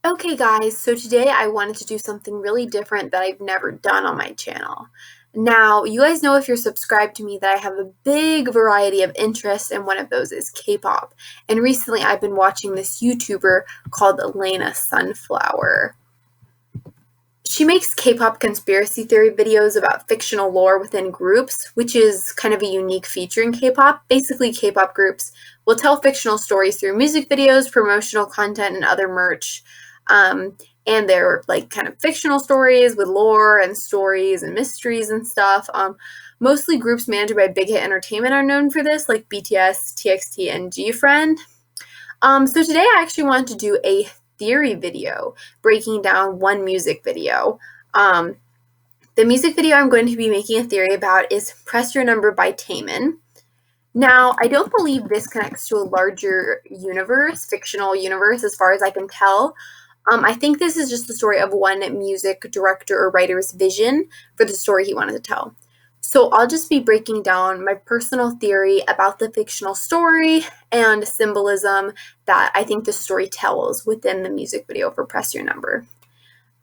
Okay guys, so today I wanted to do something really different that I've never done on my channel. Now, you guys know if you're subscribed to me that I have a big variety of interests, and one of those is K-pop. And recently I've been watching this YouTuber called Elena Sunflower. She makes K-pop conspiracy theory videos about fictional lore within groups, which is kind of a unique feature in K-pop. Basically, K-pop groups will tell fictional stories through music videos, promotional content, and other merch. And they're like kind of fictional stories with lore and stories and mysteries and stuff. Mostly groups managed by Big Hit Entertainment are known for this, like BTS, TXT, and GFriend. So today I actually wanted to do a theory video breaking down one music video. The music video I'm going to be making a theory about is Press Your Number by Taemin. Now, I don't believe this connects to a larger universe, fictional universe, as far as I can tell. I think this is just the story of one music director or writer's vision for the story he wanted to tell. So I'll just be breaking down my personal theory about the fictional story and symbolism that I think the story tells within the music video for Press Your Number.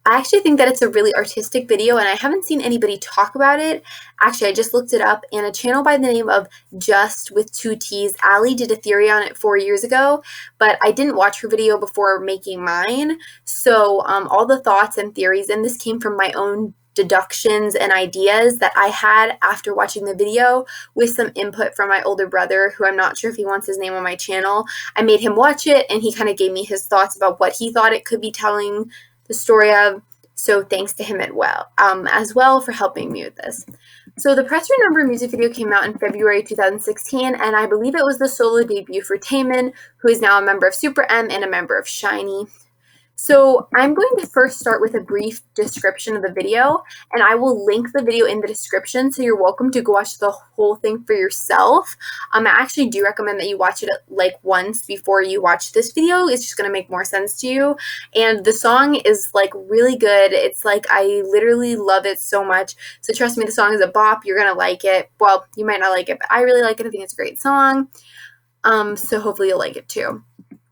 I actually think that it's a really artistic video, and I haven't seen anybody talk about it. Actually, I just looked it up, and a channel by the name of Just with Two T's, Ali, did a theory on it 4 years ago, but I didn't watch her video before making mine. So all the thoughts and theories in this came from my own deductions and ideas that I had after watching the video, with some input from my older brother, who I'm not sure if he wants his name on my channel. I made him watch it, and he kind of gave me his thoughts about what he thought it could be telling the story of. So thanks to him as well for helping me with this. So the Press Your Number music video came out in February 2016, and I believe it was the solo debut for Taemin, who is now a member of Super M and a member of SHINee. So I'm going to first start with a brief description of the video, and I will link the video in the description, so you're welcome to go watch the whole thing for yourself. I actually do recommend that you watch it like once before you watch this video. It's just going to make more sense to you. And the song is like really good. It's like I literally love it so much. So trust me, the song is a bop. You're going to like it. Well, you might not like it, but I really like it. I think it's a great song. So hopefully you'll like it too.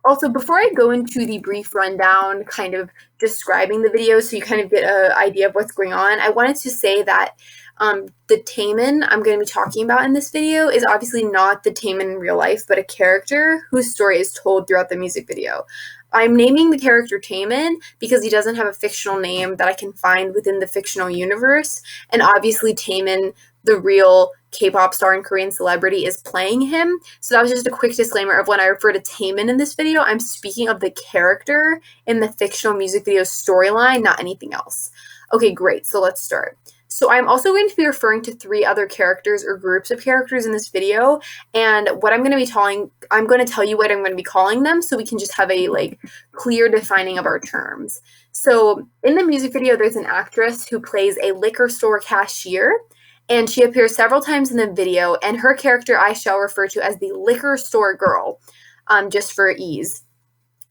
Also, before I go into the brief rundown, kind of describing the video so you kind of get an idea of what's going on, I wanted to say that the Taemin I'm going to be talking about in this video is obviously not the Taemin in real life, but a character whose story is told throughout the music video. I'm naming the character Taemin because he doesn't have a fictional name that I can find within the fictional universe, and obviously Taemin, the real K-pop star and Korean celebrity, is playing him. So that was just a quick disclaimer of when I refer to Taemin in this video, I'm speaking of the character in the fictional music video storyline, not anything else. Okay, great. So let's start. So I'm also going to be referring to 3 other characters or groups of characters in this video, and what I'm going to be I'm going to tell you what I'm going to be calling them so we can just have a like clear defining of our terms. So in the music video, there's an actress who plays a liquor store cashier, and she appears several times in the video, and her character I shall refer to as the liquor store girl, just for ease.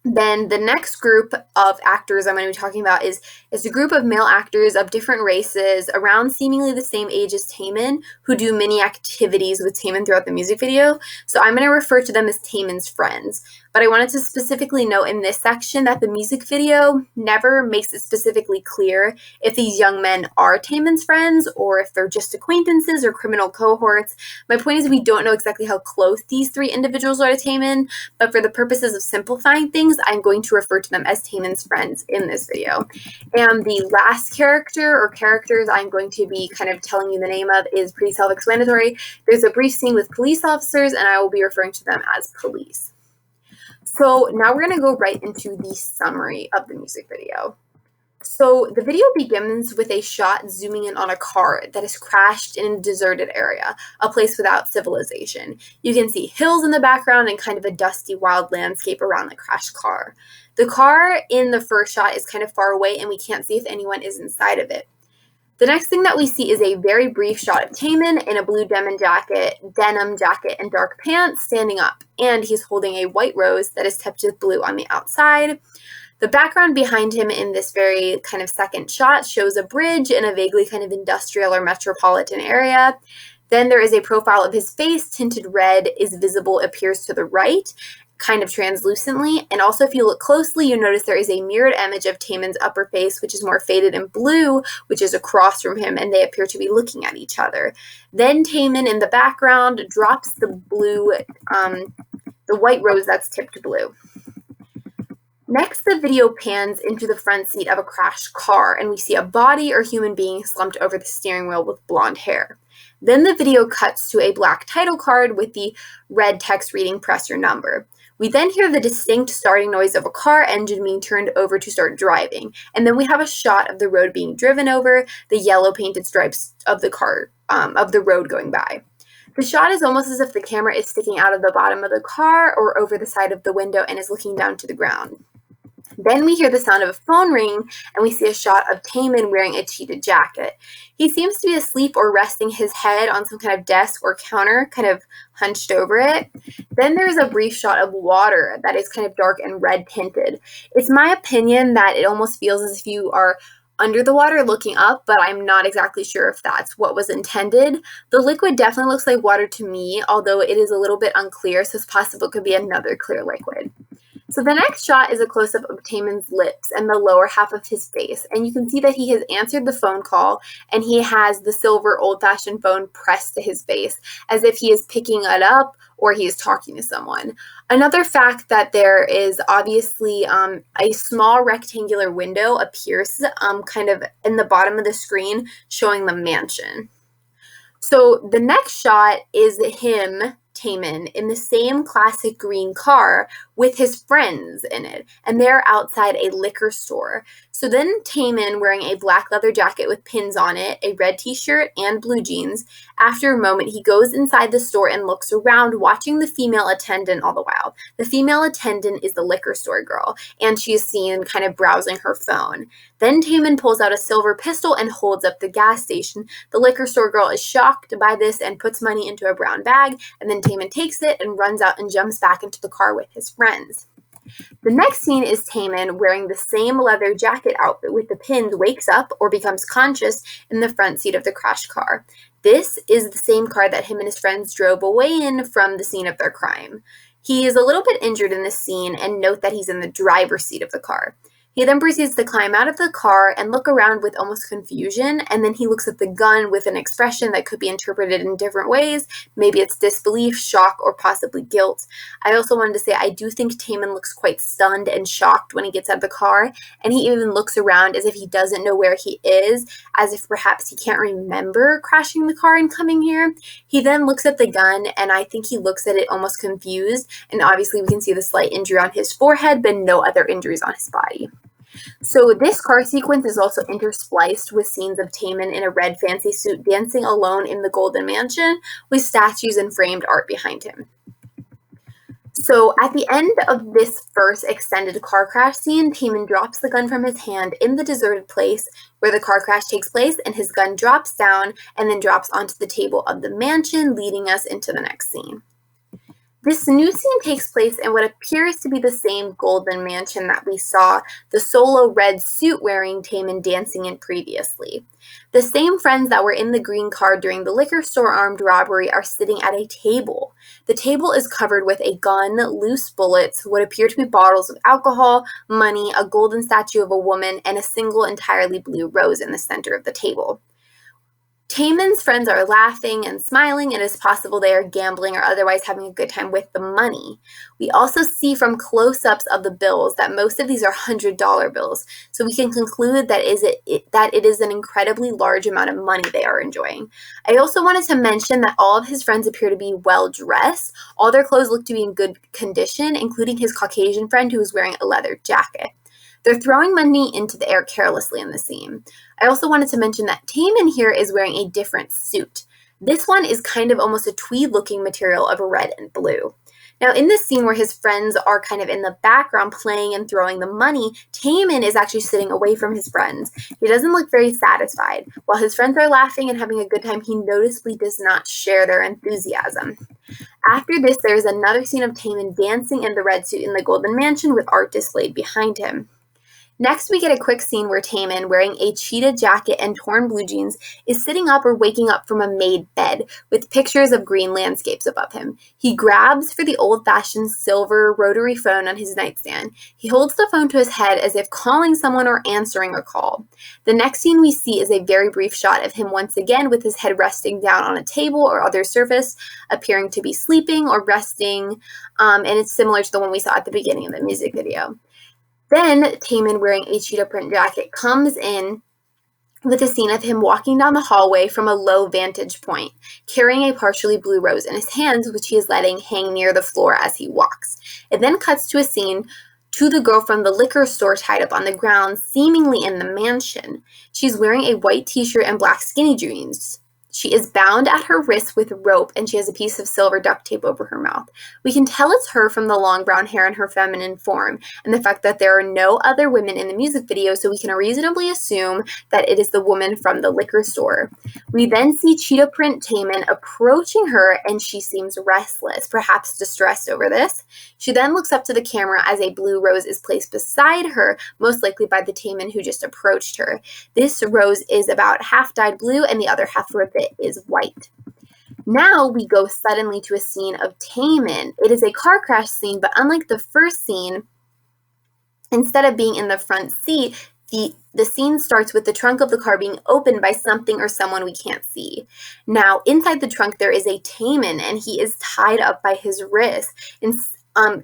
Then the next group of actors I'm going to be talking about is a group of male actors of different races around seemingly the same age as Taemin, who do many activities with Taemin throughout the music video. So I'm going to refer to them as Taemin's friends. But I wanted to specifically note in this section that the music video never makes it specifically clear if these young men are Taemin's friends or if they're just acquaintances or criminal cohorts. My point is we don't know exactly how close these 3 individuals are to Taemin, but for the purposes of simplifying things, I'm going to refer to them as Taemin's friends in this video. And the last character or characters I'm going to be kind of telling you the name of is pretty self-explanatory. There's a brief scene with police officers, and I will be referring to them as police. So now we're going to go right into the summary of the music video. So the video begins with a shot zooming in on a car that has crashed in a deserted area, a place without civilization. You can see hills in the background and kind of a dusty, wild landscape around the crashed car. The car in the first shot is kind of far away, and we can't see if anyone is inside of it. The next thing that we see is a very brief shot of Taemin in a blue denim jacket, and dark pants standing up, and he's holding a white rose that is tipped with blue on the outside. The background behind him in this very kind of second shot shows a bridge in a vaguely kind of industrial or metropolitan area. Then there is a profile of his face, tinted red, is visible, appears to the right. kind of translucently. And also, if you look closely, you notice there is a mirrored image of Taemin's upper face, which is more faded in blue, which is across from him, and they appear to be looking at each other. Then Taemin in the background drops the blue, the white rose that's tipped blue. Next, the video pans into the front seat of a crashed car, and we see a body or human being slumped over the steering wheel with blonde hair. Then the video cuts to a black title card with the red text reading "Press your number." We then hear the distinct starting noise of a car engine being turned over to start driving, and then we have a shot of the road being driven over, the yellow painted stripes of the car, of the road going by. The shot is almost as if the camera is sticking out of the bottom of the car or over the side of the window and is looking down to the ground. Then we hear the sound of a phone ring, and we see a shot of Taemin wearing a cheetah jacket. He seems to be asleep or resting his head on some kind of desk or counter, kind of hunched over it. Then there's a brief shot of water that is kind of dark and red tinted. It's my opinion that it almost feels as if you are under the water looking up, but I'm not exactly sure if that's what was intended. The liquid definitely looks like water to me, although it is a little bit unclear, so it's possible it could be another clear liquid. So the next shot is a close-up of Taemin's lips and the lower half of his face, and you can see that he has answered the phone call, and he has the silver old-fashioned phone pressed to his face, as if he is picking it up or he is talking to someone. Another fact that there is obviously a small rectangular window appears kind of in the bottom of the screen showing the mansion. So the next shot is him, Taemin, in the same classic green car with his friends in it, and they're outside a liquor store. So then Taemin, wearing a black leather jacket with pins on it, a red t-shirt, and blue jeans, after a moment he goes inside the store and looks around, watching the female attendant all the while. The female attendant is the liquor store girl, and she is seen kind of browsing her phone. Then Taemin pulls out a silver pistol and holds up the gas station. The liquor store girl is shocked by this and puts money into a brown bag, and then Taemin takes it and runs out and jumps back into the car with his friends. The next scene is Taemin, wearing the same leather jacket outfit with the pins, wakes up or becomes conscious in the front seat of the crashed car. This is the same car that him and his friends drove away in from the scene of their crime. He is a little bit injured in this scene, and note that he's in the driver's seat of the car. He then proceeds to climb out of the car and look around with almost confusion, and then he looks at the gun with an expression that could be interpreted in different ways. Maybe it's disbelief, shock, or possibly guilt. I also wanted to say I do think Taemin looks quite stunned and shocked when he gets out of the car, and he even looks around as if he doesn't know where he is, as if perhaps he can't remember crashing the car and coming here. He then looks at the gun, and I think he looks at it almost confused, and obviously we can see the slight injury on his forehead, but no other injuries on his body. So this car sequence is also interspliced with scenes of Taemin in a red fancy suit dancing alone in the Golden Mansion with statues and framed art behind him. So at the end of this first extended car crash scene, Taemin drops the gun from his hand in the deserted place where the car crash takes place, and his gun drops down and then drops onto the table of the mansion, leading us into the next scene. This new scene takes place in what appears to be the same Golden Mansion that we saw the solo red suit wearing Taemin dancing in previously. The same friends that were in the green car during the liquor store armed robbery are sitting at a table. The table is covered with a gun, loose bullets, what appear to be bottles of alcohol, money, a golden statue of a woman, and a single entirely blue rose in the center of the table. Taemin's friends are laughing and smiling, and it's possible they are gambling or otherwise having a good time with the money. We also see from close-ups of the bills that most of these are $100 bills, so we can conclude that it is an incredibly large amount of money they are enjoying. I also wanted to mention that all of his friends appear to be well-dressed. All their clothes look to be in good condition, including his Caucasian friend who is wearing a leather jacket. They're throwing money into the air carelessly in the scene. I also wanted to mention that Taemin here is wearing a different suit. This one is kind of almost a tweed-looking material of red and blue. Now, in this scene where his friends are kind of in the background playing and throwing the money, Taemin is actually sitting away from his friends. He doesn't look very satisfied. While his friends are laughing and having a good time, he noticeably does not share their enthusiasm. After this, there is another scene of Taemin dancing in the red suit in the Golden Mansion with art displayed behind him. Next, we get a quick scene where Taemin, wearing a cheetah jacket and torn blue jeans, is sitting up or waking up from a made bed with pictures of green landscapes above him. He grabs for the old-fashioned silver rotary phone on his nightstand. He holds the phone to his head as if calling someone or answering a call. The next scene we see is a very brief shot of him once again with his head resting down on a table or other surface, appearing to be sleeping or resting, and it's similar to the one we saw at the beginning of the music video. Then Taemin, wearing a cheetah print jacket, comes in with a scene of him walking down the hallway from a low vantage point, carrying a partially blue rose in his hands, which he is letting hang near the floor as he walks. It then cuts to a scene to the girl from the liquor store tied up on the ground, seemingly in the mansion. She's wearing a white t-shirt and black skinny jeans. She is bound at her wrists with rope, and she has a piece of silver duct tape over her mouth. We can tell it's her from the long brown hair and her feminine form, and the fact that there are no other women in the music video, so we can reasonably assume that it is the woman from the liquor store. We then see cheetah print Taemin approaching her, and she seems restless, perhaps distressed over this. She then looks up to the camera as a blue rose is placed beside her, most likely by the Taemin who just approached her. This rose is about half dyed blue, and the other half of it is white. Now we go suddenly to a scene of Taemin. It is a car crash scene, but unlike the first scene, instead of being in the front seat, the scene starts with the trunk of the car being opened by something or someone we can't see. Now, inside the trunk, there is a Taemin, and he is tied up by his wrist, and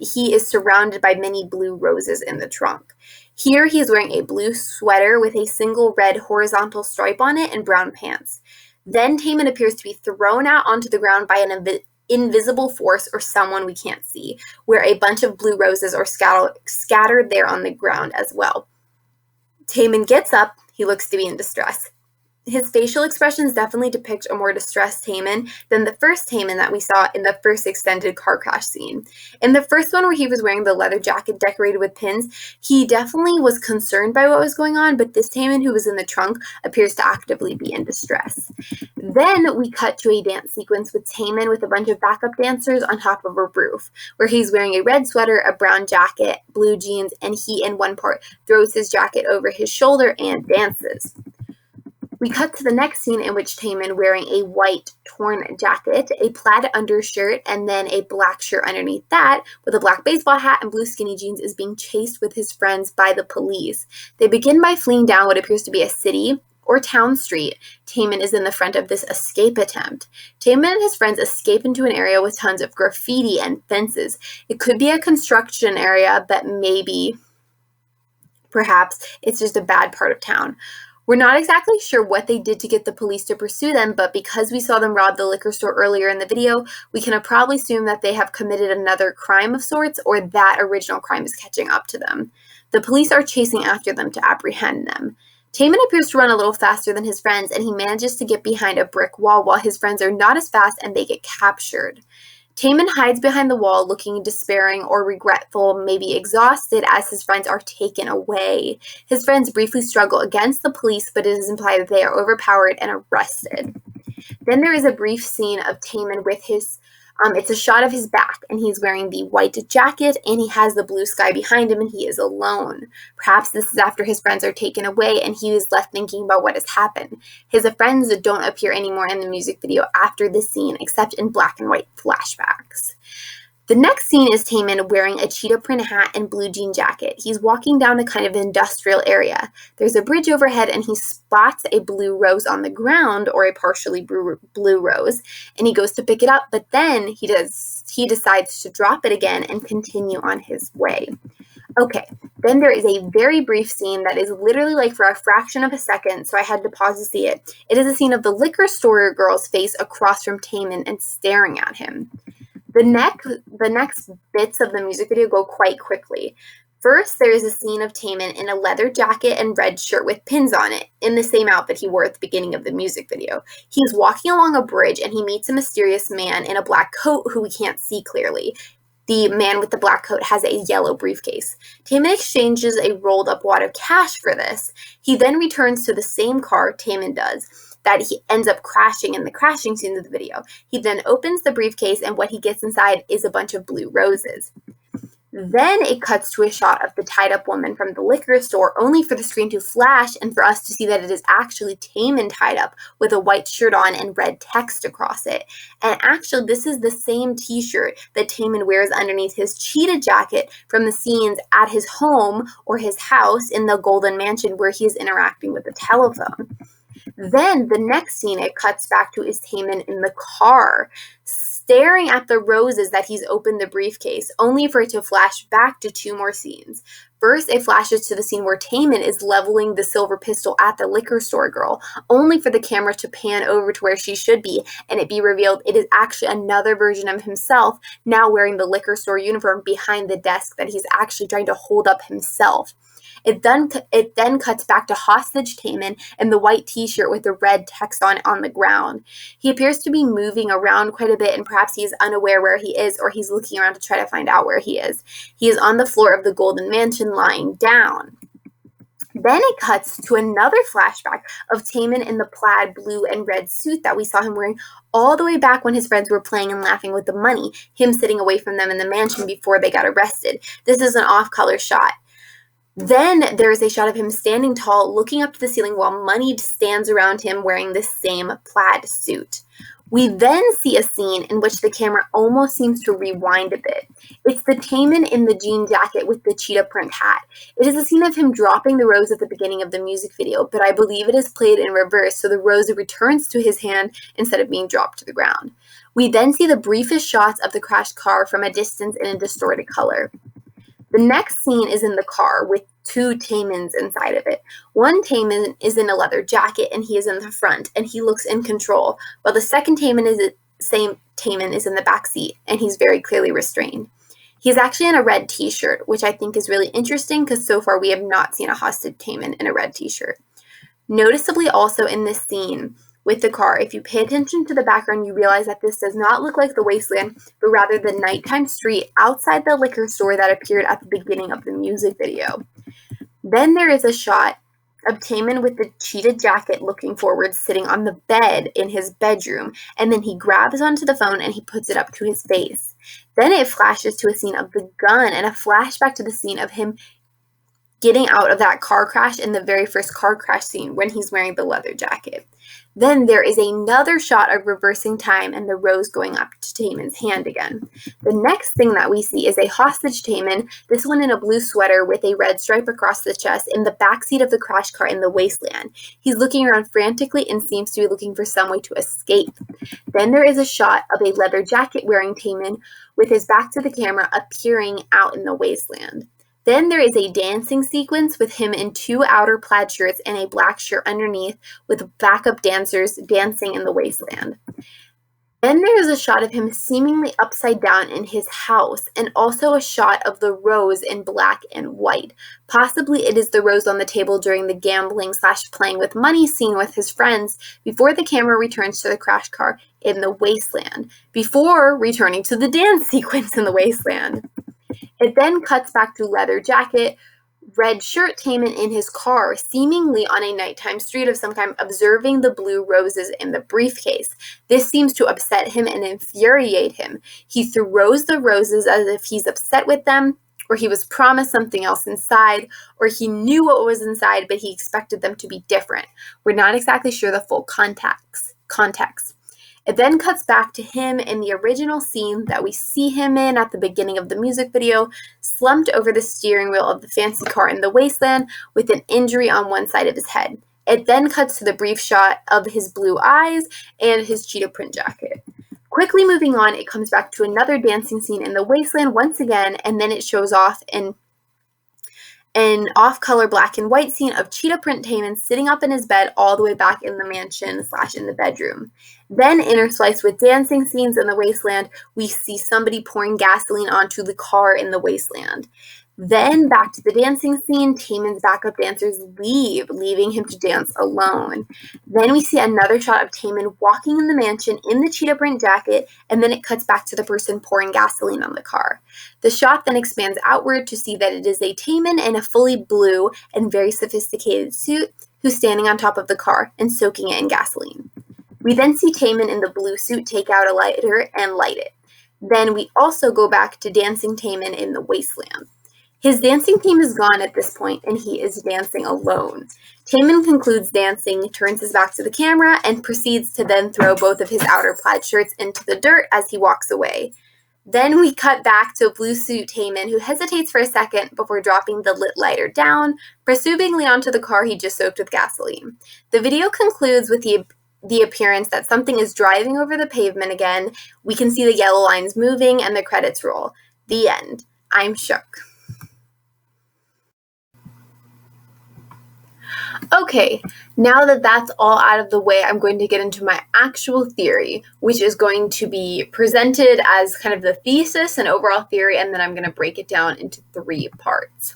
he is surrounded by many blue roses in the trunk. Here, he is wearing a blue sweater with a single red horizontal stripe on it and brown pants. Then Taemin appears to be thrown out onto the ground by an invisible force or someone we can't see, where a bunch of blue roses are scattered there on the ground as well. Taemin gets up. He looks to be in distress. His facial expressions definitely depict a more distressed Taemin than the first Taemin that we saw in the first extended car crash scene. In the first one where he was wearing the leather jacket decorated with pins, he definitely was concerned by what was going on, but this Taemin who was in the trunk appears to actively be in distress. Then we cut to a dance sequence with Taemin with a bunch of backup dancers on top of a roof, where he's wearing a red sweater, a brown jacket, blue jeans, and he in one part throws his jacket over his shoulder and dances. We cut to the next scene in which Taemin, wearing a white torn jacket, a plaid undershirt, and then a black shirt underneath that, with a black baseball hat and blue skinny jeans, is being chased with his friends by the police. They begin by fleeing down what appears to be a city or town street. Taemin is in the front of this escape attempt. Taemin and his friends escape into an area with tons of graffiti and fences. It could be a construction area, but perhaps, it's just a bad part of town. We're not exactly sure what they did to get the police to pursue them, but because we saw them rob the liquor store earlier in the video, we can probably assume that they have committed another crime of sorts, or that original crime is catching up to them. The police are chasing after them to apprehend them. Taemin appears to run a little faster than his friends, and he manages to get behind a brick wall while his friends are not as fast and they get captured. Taemin hides behind the wall, looking despairing or regretful, maybe exhausted, as his friends are taken away. His friends briefly struggle against the police, but it is implied that they are overpowered and arrested. Then there is a brief scene of Taemin with his it's a shot of his back, and he's wearing the white jacket, and he has the blue sky behind him, and he is alone. Perhaps this is after his friends are taken away, and he is left thinking about what has happened. His friends don't appear anymore in the music video after this scene, except in black and white flashbacks. The next scene is Taemin wearing a cheetah print hat and blue jean jacket. He's walking down a kind of industrial area. There's a bridge overhead, and he spots a blue rose on the ground, or a partially blue rose, and he goes to pick it up, but then he decides to drop it again and continue on his way. Okay, then there is a very brief scene that is literally like for a fraction of a second, so I had to pause to see it. It is a scene of the liquor store girl's face across from Taemin and staring at him. The next bits of the music video go quite quickly. First, there is a scene of Taemin in a leather jacket and red shirt with pins on it, in the same outfit he wore at the beginning of the music video. He's walking along a bridge, and he meets a mysterious man in a black coat who we can't see clearly. The man with the black coat has a yellow briefcase. Taemin exchanges a rolled up wad of cash for this. He then returns to the same car, Taemin does, that he ends up crashing in the crashing scene of the video. He then opens the briefcase, and what he gets inside is a bunch of blue roses. Then it cuts to a shot of the tied-up woman from the liquor store, only for the screen to flash and for us to see that it is actually Taemin tied up with a white shirt on and red text across it. And actually, this is the same t-shirt that Taemin wears underneath his cheetah jacket from the scenes at his home or his house in the Golden Mansion where he is interacting with the telephone. Then the next scene it cuts back to is Taemin in the car, staring at the roses that he's opened the briefcase, only for it to flash back to two more scenes. First, it flashes to the scene where Taemin is leveling the silver pistol at the liquor store girl, only for the camera to pan over to where she should be, and it be revealed it is actually another version of himself, now wearing the liquor store uniform behind the desk that he's actually trying to hold up himself. It then cuts back to hostage Taemin in the white t-shirt with the red text on the ground. He appears to be moving around quite a bit, and perhaps he's unaware where he is, or he's looking around to try to find out where he is. He is on the floor of the Golden Mansion lying down. Then it cuts to another flashback of Taemin in the plaid blue and red suit that we saw him wearing all the way back when his friends were playing and laughing with the money, him sitting away from them in the mansion before they got arrested. This is an off-color shot. Then there is a shot of him standing tall, looking up to the ceiling while Money stands around him wearing the same plaid suit. We then see a scene in which the camera almost seems to rewind a bit. It's the Taemin in the jean jacket with the cheetah print hat. It is a scene of him dropping the rose at the beginning of the music video, but I believe it is played in reverse, so the rose returns to his hand instead of being dropped to the ground. We then see the briefest shots of the crashed car from a distance in a distorted color. The next scene is in the car with two Taemins inside of it. One Taemin is in a leather jacket and he is in the front and he looks in control, while the second Taemin is in the back seat and he's very clearly restrained. He's actually in a red t-shirt, which I think is really interesting because so far we have not seen a hostage Taemin in a red t-shirt. Noticeably also in this scene with the car, if you pay attention to the background, you realize that this does not look like the wasteland, but rather the nighttime street outside the liquor store that appeared at the beginning of the music video. Then there is a shot of Taemin with the cheetah jacket looking forward, sitting on the bed in his bedroom, and then he grabs onto the phone and he puts it up to his face. Then it flashes to a scene of the gun and a flashback to the scene of him getting out of that car crash in the very first car crash scene when he's wearing the leather jacket. Then there is another shot of reversing time and the rose going up to Taemin's hand again. The next thing that we see is a hostage Taemin, this one in a blue sweater with a red stripe across the chest, in the backseat of the crash car in the wasteland. He's looking around frantically and seems to be looking for some way to escape. Then there is a shot of a leather jacket wearing Taemin with his back to the camera appearing out in the wasteland. Then there is a dancing sequence with him in two outer plaid shirts and a black shirt underneath with backup dancers dancing in the wasteland. Then there is a shot of him seemingly upside down in his house and also a shot of the rose in black and white. Possibly it is the rose on the table during the gambling/playing with money scene with his friends before the camera returns to the crash car in the wasteland, before returning to the dance sequence in the wasteland. It then cuts back to leather jacket, red shirt Taemin in his car, seemingly on a nighttime street of some kind, observing the blue roses in the briefcase. This seems to upset him and infuriate him. He throws the roses as if he's upset with them, or he was promised something else inside, or he knew what was inside, but he expected them to be different. We're not exactly sure the full context. It then cuts back to him in the original scene that we see him in at the beginning of the music video, slumped over the steering wheel of the fancy car in the wasteland with an injury on one side of his head. It then cuts to the brief shot of his blue eyes and his cheetah print jacket. Quickly moving on, it comes back to another dancing scene in the wasteland once again, and then it shows off in an off-color black and white scene of cheetah print Taemin sitting up in his bed all the way back in the mansion/in the bedroom. Then interspliced with dancing scenes in the wasteland, we see somebody pouring gasoline onto the car in the wasteland. Then back to the dancing scene, Taemin's backup dancers leave, leaving him to dance alone. Then we see another shot of Taemin walking in the mansion in the cheetah print jacket, and then it cuts back to the person pouring gasoline on the car. The shot then expands outward to see that it is a Taemin in a fully blue and very sophisticated suit who's standing on top of the car and soaking it in gasoline. We then see Taemin in the blue suit take out a lighter and light it. Then we also go back to dancing Taemin in the wasteland. His dancing team is gone at this point, and he is dancing alone. Taemin concludes dancing, turns his back to the camera, and proceeds to then throw both of his outer plaid shirts into the dirt as he walks away. Then we cut back to a blue suit Taemin who hesitates for a second before dropping the lit lighter down, presumably onto the car he just soaked with gasoline. The video concludes with the appearance that something is driving over the pavement again. We can see the yellow lines moving and the credits roll. The end. I'm shook. Okay, now that that's all out of the way, I'm going to get into my actual theory, which is going to be presented as kind of the thesis and overall theory, and then I'm going to break it down into 3 parts.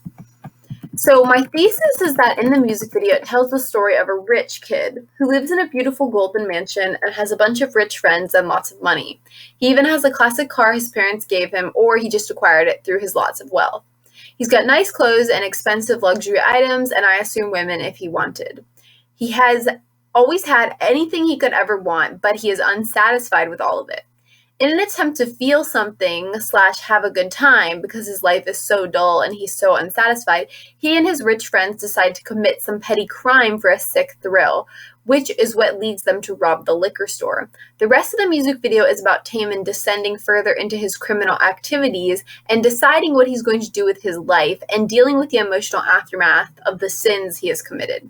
So my thesis is that in the music video, it tells the story of a rich kid who lives in a beautiful golden mansion and has a bunch of rich friends and lots of money. He even has a classic car his parents gave him, or he just acquired it through his lots of wealth. He's got nice clothes and expensive luxury items, and I assume women if he wanted. He has always had anything he could ever want, but he is unsatisfied with all of it. In an attempt to feel something / have a good time because his life is so dull and he's so unsatisfied, he and his rich friends decide to commit some petty crime for a sick thrill, which is what leads them to rob the liquor store. The rest of the music video is about Taemin descending further into his criminal activities and deciding what he's going to do with his life and dealing with the emotional aftermath of the sins he has committed.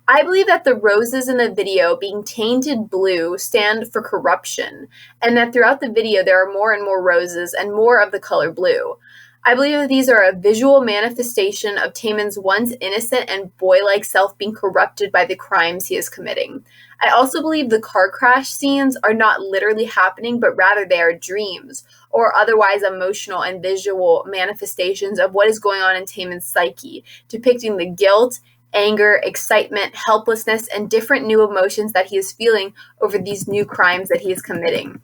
I believe that the roses in the video being tainted blue stand for corruption, and that throughout the video there are more and more roses and more of the color blue. I believe that these are a visual manifestation of Taemin's once innocent and boy-like self being corrupted by the crimes he is committing. I also believe the car crash scenes are not literally happening, but rather they are dreams, or otherwise emotional and visual manifestations of what is going on in Taemin's psyche, depicting the guilt, anger, excitement, helplessness, and different new emotions that he is feeling over these new crimes that he is committing.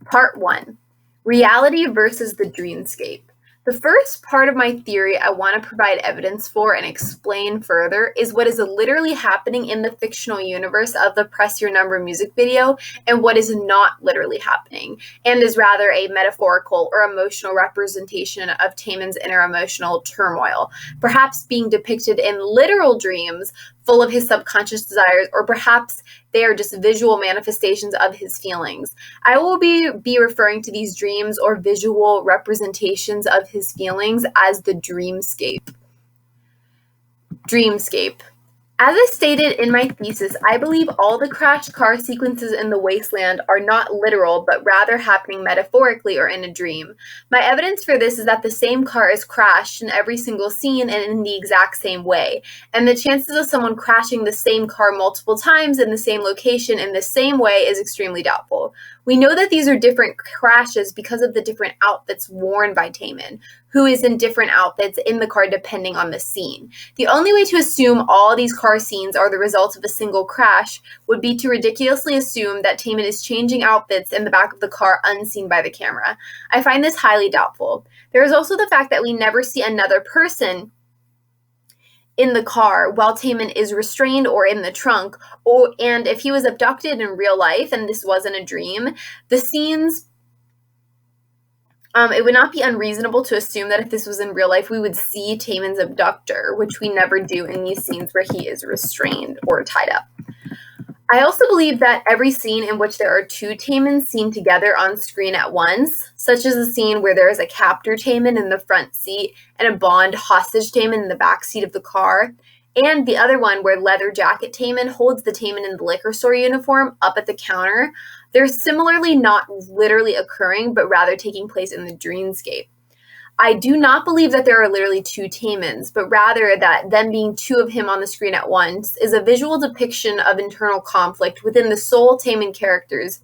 Part 1. Reality versus the dreamscape. The first part of my theory I want to provide evidence for and explain further is what is literally happening in the fictional universe of the Press Your Number music video and what is not literally happening and is rather a metaphorical or emotional representation of Taemin's inner emotional turmoil, perhaps being depicted in literal dreams full of his subconscious desires, or perhaps they are just visual manifestations of his feelings. I will be referring to these dreams or visual representations of his feelings as the dreamscape. Dreamscape. As I stated in my thesis, I believe all the crashed car sequences in the wasteland are not literal, but rather happening metaphorically or in a dream. My evidence for this is that the same car is crashed in every single scene and in the exact same way, and the chances of someone crashing the same car multiple times in the same location in the same way is extremely doubtful. We know that these are different crashes because of the different outfits worn by Taemin, who is in different outfits in the car depending on the scene. The only way to assume all these car scenes are the result of a single crash would be to ridiculously assume that Taemin is changing outfits in the back of the car unseen by the camera. I find this highly doubtful. There is also the fact that we never see another person in the car while Taemin is restrained or in the trunk, and if he was abducted in real life and this wasn't a dream, the scenes, it would not be unreasonable to assume that if this was in real life, we would see Taemin's abductor, which we never do in these scenes where he is restrained or tied up. I also believe that every scene in which there are 2 Taemins seen together on screen at once, such as the scene where there is a captor Taemin in the front seat and a Bond hostage Taemin in the back seat of the car, and the other one where leather jacket Taemin holds the Taemin in the liquor store uniform up at the counter, they're similarly not literally occurring, but rather taking place in the dreamscape. I do not believe that there are literally 2 Taemins, but rather that them being 2 of him on the screen at once is a visual depiction of internal conflict within the sole Taemin character's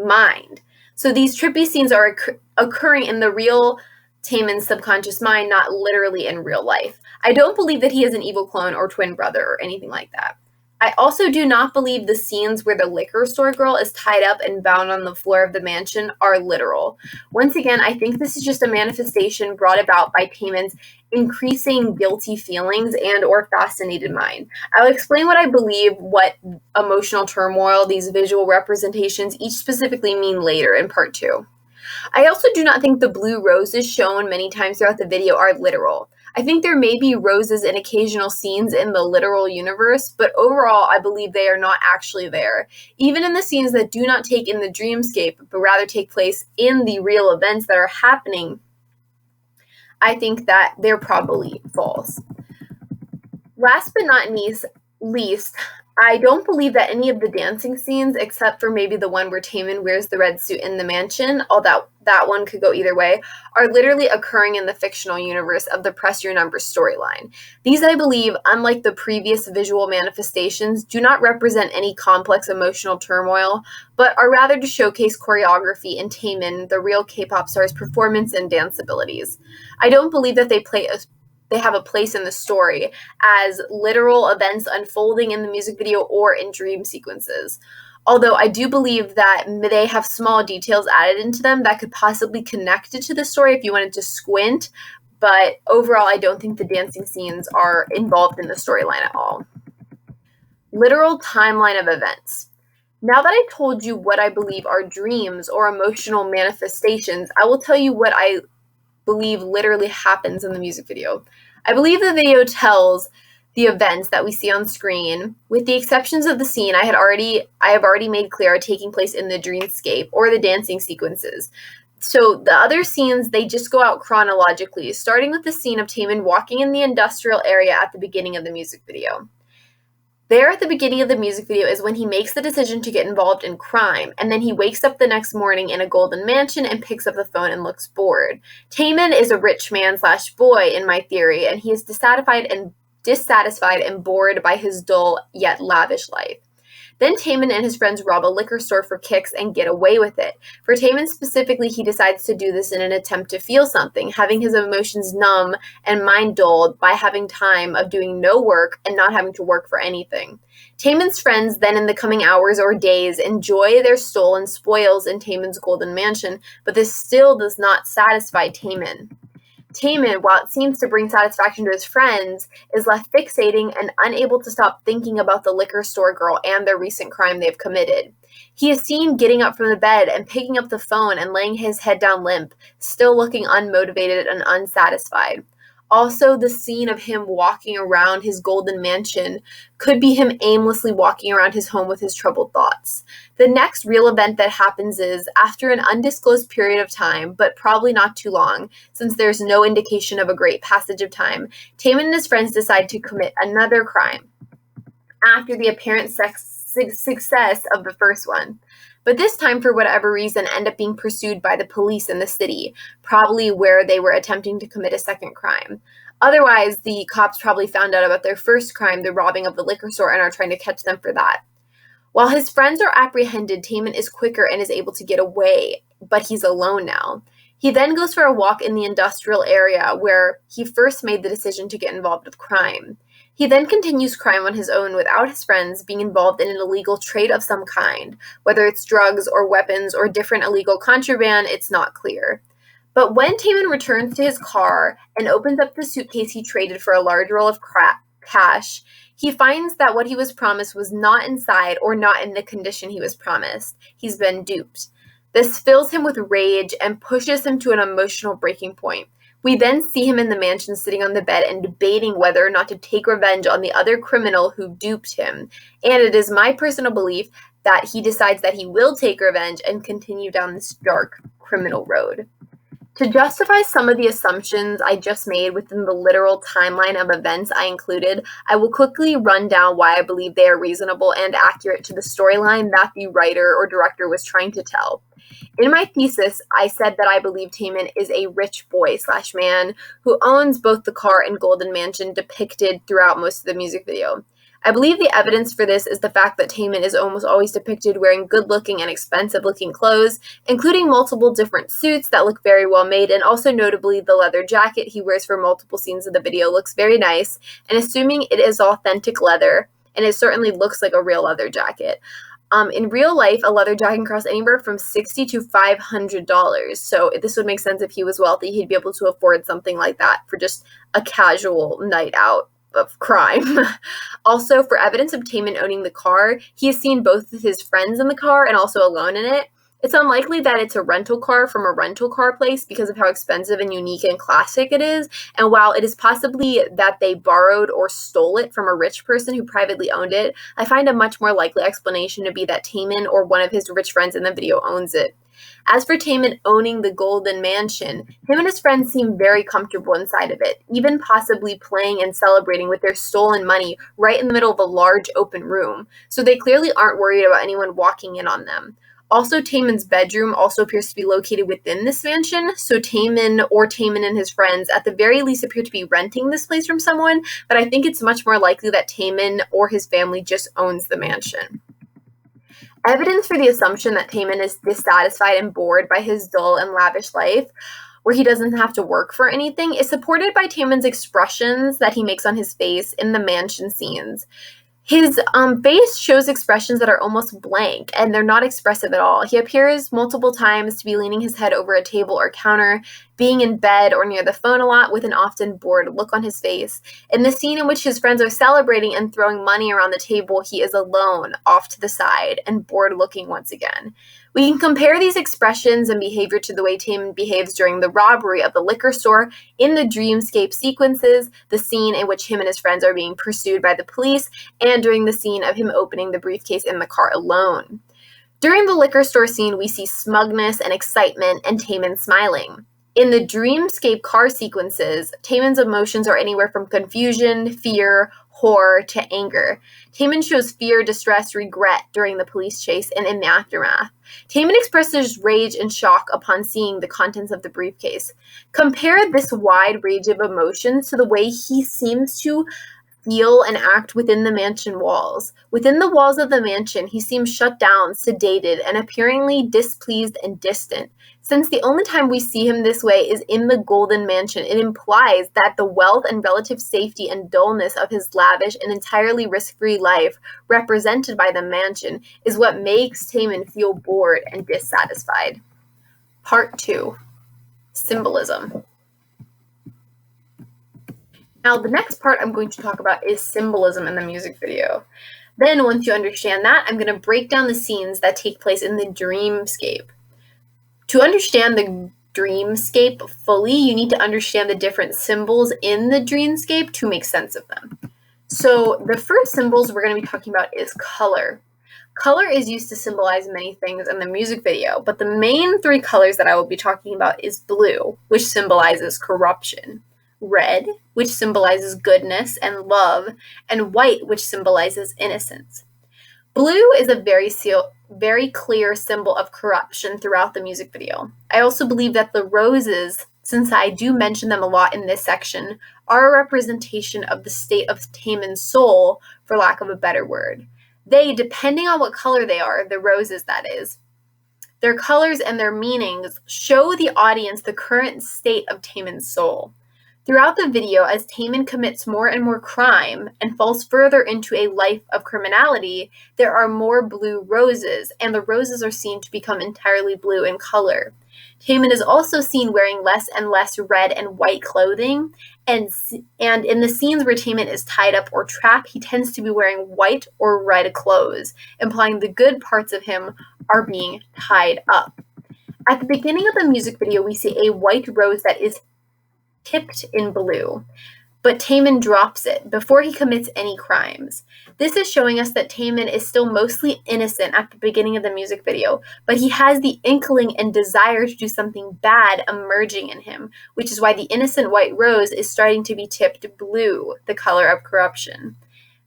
mind. So these trippy scenes are occurring in the real Taemin's subconscious mind, not literally in real life. I don't believe that he is an evil clone or twin brother or anything like that. I also do not believe the scenes where the liquor store girl is tied up and bound on the floor of the mansion are literal. Once again, I think this is just a manifestation brought about by Taemin's increasing guilty feelings and or fascinated mind. I'll explain what I believe, what emotional turmoil these visual representations each specifically mean later in part 2. I also do not think the blue roses shown many times throughout the video are literal. I think there may be roses in occasional scenes in the literal universe, but overall, I believe they are not actually there. Even in the scenes that do not take in the dreamscape, but rather take place in the real events that are happening, I think that they're probably false. Last but not least, I don't believe that any of the dancing scenes, except for maybe the one where Taemin wears the red suit in the mansion, although that one could go either way, are literally occurring in the fictional universe of the Press Your Numbers storyline. These, I believe, unlike the previous visual manifestations, do not represent any complex emotional turmoil, but are rather to showcase choreography in Taemin, the real K-pop star's performance and dance abilities. I don't believe that they have a place in the story as literal events unfolding in the music video or in dream sequences. Although I do believe that they have small details added into them that could possibly connect it to the story if you wanted to squint, but overall I don't think the dancing scenes are involved in the storyline at all. Literal timeline of events. Now that I told you what I believe are dreams or emotional manifestations, I will tell you what I believe literally happens in the music video. I believe the video tells the events that we see on screen, with the exceptions of the scene I have already made clear are taking place in the dreamscape or the dancing sequences. So the other scenes, they just go out chronologically, starting with the scene of Taemin walking in the industrial area at the beginning of the music video. There at the beginning of the music video is when he makes the decision to get involved in crime, and then he wakes up the next morning in a golden mansion and picks up the phone and looks bored. Taemin is a rich man / boy in my theory, and he is dissatisfied and bored by his dull yet lavish life. Then Taemin and his friends rob a liquor store for kicks and get away with it. For Taemin specifically, he decides to do this in an attempt to feel something, having his emotions numb and mind dulled by having time of doing no work and not having to work for anything. Taemin's friends then in the coming hours or days enjoy their stolen spoils in Taemin's golden mansion, but this still does not satisfy Taemin. Taemin, while it seems to bring satisfaction to his friends, is left fixating and unable to stop thinking about the liquor store girl and the recent crime they've committed. He is seen getting up from the bed and picking up the phone and laying his head down limp, still looking unmotivated and unsatisfied. Also, the scene of him walking around his golden mansion could be him aimlessly walking around his home with his troubled thoughts. The next real event that happens is, after an undisclosed period of time, but probably not too long, since there's no indication of a great passage of time, Taemin and his friends decide to commit another crime after the apparent success of the first one. But this time, for whatever reason, end up being pursued by the police in the city, probably where they were attempting to commit a second crime. Otherwise, the cops probably found out about their first crime, the robbing of the liquor store, and are trying to catch them for that. While his friends are apprehended, Taemin is quicker and is able to get away, but he's alone now. He then goes for a walk in the industrial area where he first made the decision to get involved with crime. He then continues crime on his own without his friends being involved in an illegal trade of some kind. Whether it's drugs or weapons or different illegal contraband, it's not clear. But when Taemin returns to his car and opens up the suitcase he traded for a large roll of cash, he finds that what he was promised was not inside or not in the condition he was promised. He's been duped. This fills him with rage and pushes him to an emotional breaking point. We then see him in the mansion sitting on the bed and debating whether or not to take revenge on the other criminal who duped him. And it is my personal belief that he decides that he will take revenge and continue down this dark criminal road. To justify some of the assumptions I just made within the literal timeline of events I included, I will quickly run down why I believe they are reasonable and accurate to the storyline that the writer or director was trying to tell. In my thesis, I said that I believe Taemin is a rich boy / man who owns both the car and golden mansion depicted throughout most of the music video. I believe the evidence for this is the fact that Taemin is almost always depicted wearing good-looking and expensive-looking clothes, including multiple different suits that look very well made, and also notably the leather jacket he wears for multiple scenes of the video looks very nice, and assuming it is authentic leather, and it certainly looks like a real leather jacket. In real life, a leather jacket can cost anywhere from $60 to $500. So this would make sense if he was wealthy, he'd be able to afford something like that for just a casual night out of crime. Also, for evidence of Taemin owning the car, he has seen both of his friends in the car and also alone in it. It's unlikely that it's a rental car from a rental car place because of how expensive and unique and classic it is. And while it is possibly that they borrowed or stole it from a rich person who privately owned it, I find a much more likely explanation to be that Taemin or one of his rich friends in the video owns it. As for Taemin owning the Golden Mansion, him and his friends seem very comfortable inside of it, even possibly playing and celebrating with their stolen money right in the middle of a large open room. So they clearly aren't worried about anyone walking in on them. Also, Taemin's bedroom also appears to be located within this mansion, so Taemin and his friends at the very least appear to be renting this place from someone, but I think it's much more likely that Taemin or his family just owns the mansion. Evidence for the assumption that Taemin is dissatisfied and bored by his dull and lavish life, where he doesn't have to work for anything, is supported by Taemin's expressions that he makes on his face in the mansion scenes. His face shows expressions that are almost blank, and they're not expressive at all. He appears multiple times to be leaning his head over a table or counter, being in bed or near the phone a lot with an often bored look on his face. In the scene in which his friends are celebrating and throwing money around the table, he is alone, off to the side, and bored looking once again. We can compare these expressions and behavior to the way Taemin behaves during the robbery of the liquor store in the dreamscape sequences, the scene in which him and his friends are being pursued by the police, and during the scene of him opening the briefcase in the car alone. During the liquor store scene, we see smugness and excitement and Taemin smiling. In the dreamscape car sequences, Taemin's emotions are anywhere from confusion, fear, horror, to anger. Taemin shows fear, distress, regret during the police chase and in the aftermath. Taemin expresses rage and shock upon seeing the contents of the briefcase. Compare this wide range of emotions to the way he seems to feel and act within the mansion walls. Within the walls of the mansion, he seems shut down, sedated, and appearingly displeased and distant. Since the only time we see him this way is in the Golden Mansion, it implies that the wealth and relative safety and dullness of his lavish and entirely risk-free life, represented by the mansion, is what makes Taemin feel bored and dissatisfied. Part 2. Symbolism. Now, the next part I'm going to talk about is symbolism in the music video. Then, once you understand that, I'm going to break down the scenes that take place in the dreamscape. To understand the dreamscape fully, you need to understand the different symbols in the dreamscape to make sense of them. So, the first symbols we're going to be talking about is color. Color is used to symbolize many things in the music video, but the main three colors that I will be talking about is blue, which symbolizes corruption, red, which symbolizes goodness and love, and white, which symbolizes innocence. Blue is a very clear symbol of corruption throughout the music video. I also believe that the roses, since I do mention them a lot in this section, are a representation of the state of Taemin's soul, for lack of a better word. They, depending on what color they are, the roses that is, their colors and their meanings show the audience the current state of Taemin's soul. Throughout the video, as Taemin commits more and more crime and falls further into a life of criminality, there are more blue roses, and the roses are seen to become entirely blue in color. Taemin is also seen wearing less and less red and white clothing, and in the scenes where Taemin is tied up or trapped, he tends to be wearing white or red clothes, implying the good parts of him are being tied up. At the beginning of the music video, we see a white rose that is tipped in blue, but Taemin drops it before he commits any crimes. This is showing us that Taemin is still mostly innocent at the beginning of the music video, but he has the inkling and desire to do something bad emerging in him, which is why the innocent white rose is starting to be tipped blue, the color of corruption.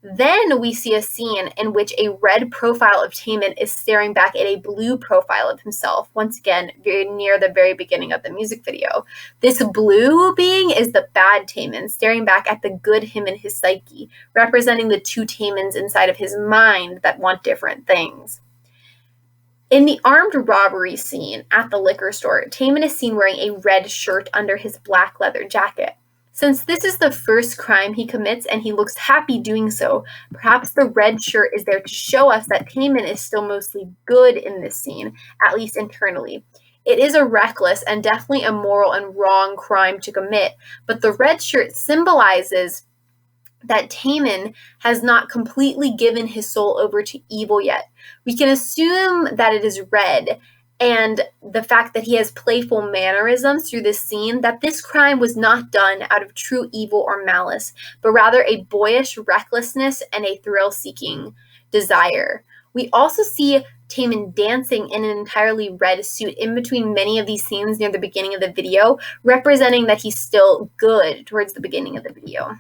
Then we see a scene in which a red profile of Taemin is staring back at a blue profile of himself, once again, very near the very beginning of the music video. This blue being is the bad Taemin, staring back at the good him in his psyche, representing the two Taemins inside of his mind that want different things. In the armed robbery scene at the liquor store, Taemin is seen wearing a red shirt under his black leather jacket. Since this is the first crime he commits and he looks happy doing so, perhaps the red shirt is there to show us that Taemin is still mostly good in this scene, at least internally. It is a reckless and definitely immoral and wrong crime to commit, but the red shirt symbolizes that Taemin has not completely given his soul over to evil yet. We can assume that it is red, and the fact that he has playful mannerisms through this scene, that this crime was not done out of true evil or malice, but rather a boyish recklessness and a thrill-seeking desire. We also see Taemin dancing in an entirely red suit in between many of these scenes near the beginning of the video, representing that he's still good towards the beginning of the video.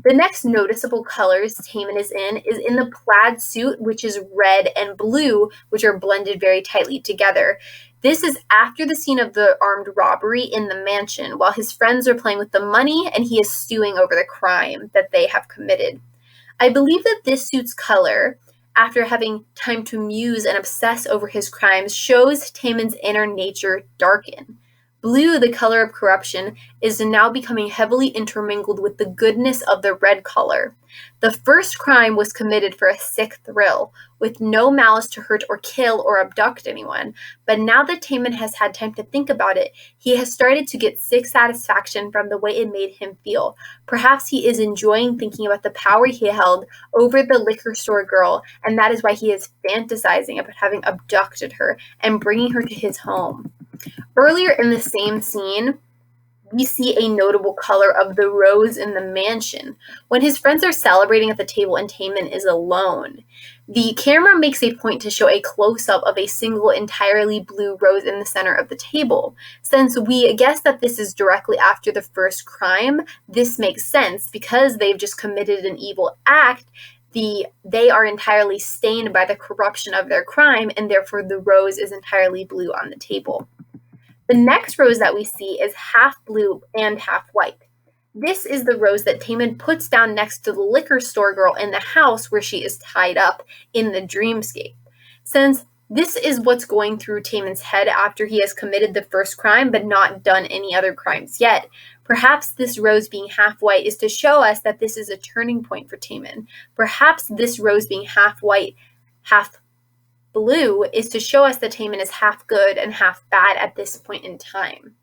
The next noticeable colors Taemin is in the plaid suit, which is red and blue, which are blended very tightly together. This is after the scene of the armed robbery in the mansion, while his friends are playing with the money and he is stewing over the crime that they have committed. I believe that this suit's color, after having time to muse and obsess over his crimes, shows Taemin's inner nature darken. Blue, the color of corruption, is now becoming heavily intermingled with the goodness of the red color. The first crime was committed for a sick thrill, with no malice to hurt or kill or abduct anyone. But now that Taemin has had time to think about it, he has started to get sick satisfaction from the way it made him feel. Perhaps he is enjoying thinking about the power he held over the liquor store girl, and that is why he is fantasizing about having abducted her and bringing her to his home. Earlier in the same scene, we see a notable color of the rose in the mansion when his friends are celebrating at the table and Taemin is alone. The camera makes a point to show a close-up of a single entirely blue rose in the center of the table. Since we guess that this is directly after the first crime, this makes sense because they've just committed an evil act. They are entirely stained by the corruption of their crime, and therefore the rose is entirely blue on the table. The next rose that we see is half blue and half white. This is the rose that Taemin puts down next to the liquor store girl in the house where she is tied up in the dreamscape. Since this is what's going through Taemin's head after he has committed the first crime but not done any other crimes yet, perhaps this rose being half white is to show us that this is a turning point for Taemin. Perhaps this rose being half white, half blue is to show us that Taemin is half good and half bad at this point in time.